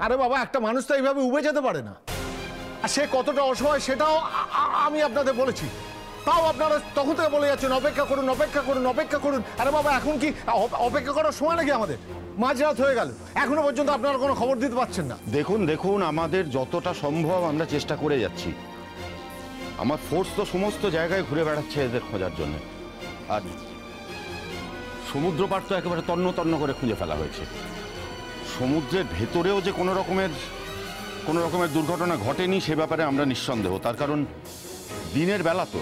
আরে বাবা, একটা মানুষ তো এইভাবে উবে যেতে পারে না। আর সে কতটা অসহায় সেটাও আমি আপনাদের বলেছি, তাও আপনারা তখন থেকে বলে যাচ্ছেন অপেক্ষা করুন অপেক্ষা করুন অপেক্ষা করুন। আরে বাবা, এখন কি অপেক্ষা করার সময় নাকি আমাদের? মাঝরাত হয়ে গেল, এখনো পর্যন্ত আপনারা কোনো খবর দিতে পারছেন না। দেখুন আমাদের যতটা সম্ভব আমরা চেষ্টা করে যাচ্ছি। আমার ফোর্স তো সমস্ত জায়গায় ঘুরে বেড়াচ্ছে এদের খোঁজার জন্য। আর সমুদ্র পাড় তো একেবারে তন্ন তন্ন করে খুঁজে ফেলা হয়েছে। সমুদ্রের ভেতরেও যে কোনো রকমের দুর্ঘটনা ঘটেনি সে ব্যাপারে আমরা নিঃসন্দেহ। তার কারণ দিনের বেলা তো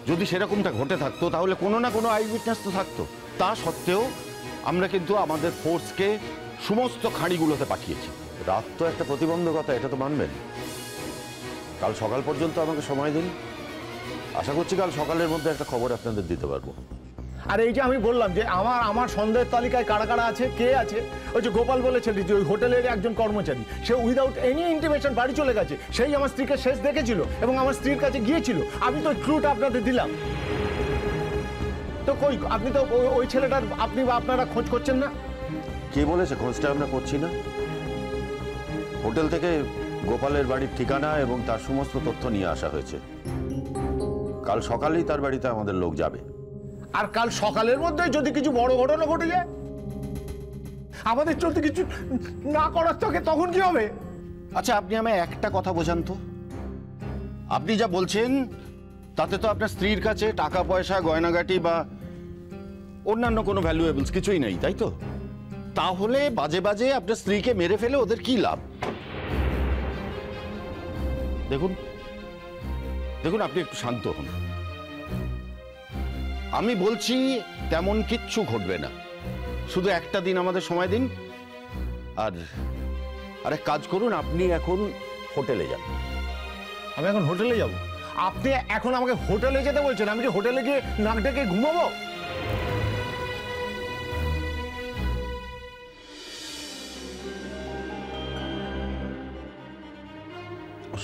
যদি সেরকমটা ঘটে থাকতো তাহলে কোনো না কোনো আই উইটনেস তো থাকতো। তা সত্ত্বেও আমরা কিন্তু আমাদের ফোর্সকে সমস্ত খাঁড়িগুলোতে পাঠিয়েছি। রাত তো একটা প্রতিবন্ধকতা, এটা তো মানবেন। কাল সকাল পর্যন্ত আমাকে সময় দিন, আশা করছি কাল সকালের মধ্যে একটা খবর আপনাদের দিতে পারবো। আর এই যে আমি বললাম যে আমার সন্দেহের তালিকায় কারা কারা আছে, কে আছে, ওই যে গোপাল বলেছিল যে ওই হোটেলের একজন কর্মচারী, সে উইদাউট এনি ইন্টিমেশন বাড়ি চলে গেছে। সেই আমার স্ত্রীকে শেষ দেখেছিল এবং আমার স্ত্রীর কাছে গিয়েছিল। আমি তো ক্লুটা আপনাদের দিলাম। তো কই আপনি তো ওই ছেলেটার আপনি বা আপনারা খোঁজ করছেন না? কে বলেছে খোঁজটা আমরা করছি না? হোটেল থেকে গোপালের বাড়ির ঠিকানা এবং তার সমস্ত তথ্য নিয়ে আসা হয়েছে। কাল সকালেই তার বাড়িতে আমাদের লোক যাবে। আর কাল সকালের মধ্যে যদি কিছু বড় ঘটনা ঘটে যায়, আমাদের চলতে কিছু না করার থাকে, তখন কি হবে? আচ্ছা, আপনি আমায় একটা কথা বোঝান তো। আপনি যা বলছেন তাতে তো আপনার স্ত্রীর কাছে টাকা পয়সা গয়নাগাটি বা অন্যান্য কোনো ভ্যালুয়েবলস কিছুই নেই, তাই তো? তাহলে বাজে বাজে আপনার স্ত্রীকে মেরে ফেলে ওদের কি লাভ? দেখুন আপনি একটু শান্ত হন। আমি বলছি তেমন কিচ্ছু ঘটবে না, শুধু একটা দিন আমাদের সময় দিন। আর এক কাজ করুন, আপনি এখন হোটেলে যান। আমি এখন হোটেলে যাব? আপনি এখন আমাকে হোটেলে যেতে বলছেন? আমি কি হোটেলে গিয়ে নাক ডেকে ঘুমাবো?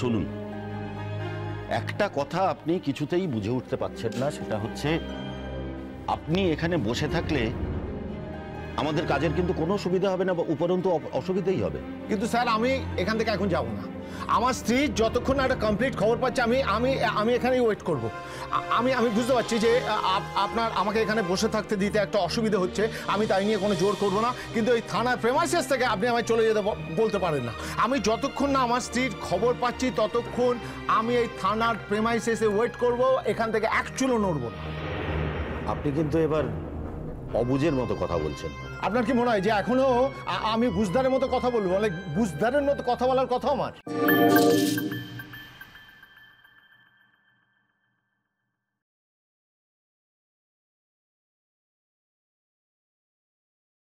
শুনুন, একটা কথা আপনি কিছুতেই বুঝে উঠতে পারছেন না, সেটা হচ্ছে আপনি এখানে বসে থাকলে আমাদের কাজের কিন্তু কোনো সুবিধা হবে না, বা উপরন্তু অসুবিধাই হবে। কিন্তু স্যার, আমি এখান থেকে এখন যাব না। আমার স্ত্রী যতক্ষণ একটা কমপ্লিট খবর পাচ্ছে আমি আমি আমি এখানেই ওয়েট করব। আমি বুঝতে পারছি যে আপনার আমাকে এখানে বসে থাকতে দিতে একটা অসুবিধা হচ্ছে, আমি তাই নিয়ে কোনো জোর করব না। কিন্তু এই থানার প্রেমাইসেস থেকে আপনি আমায় চলে যেতে বলতে পারেন না। আমি যতক্ষণ না আমার স্ত্রীর খবর পাচ্ছি ততক্ষণ আমি এই থানার প্রেমাইসেসে ওয়েট করব, এখান থেকে এক চুলও নড়ব না। আপনি কিন্তু এবার অবুঝের মতো কথা বলছেন। আপনার কি মনে হয় যে এখনো আমি বুঝদারের মতো কথা বলবো? মানে বুঝদারের মতো কথা বলার কথা আমার?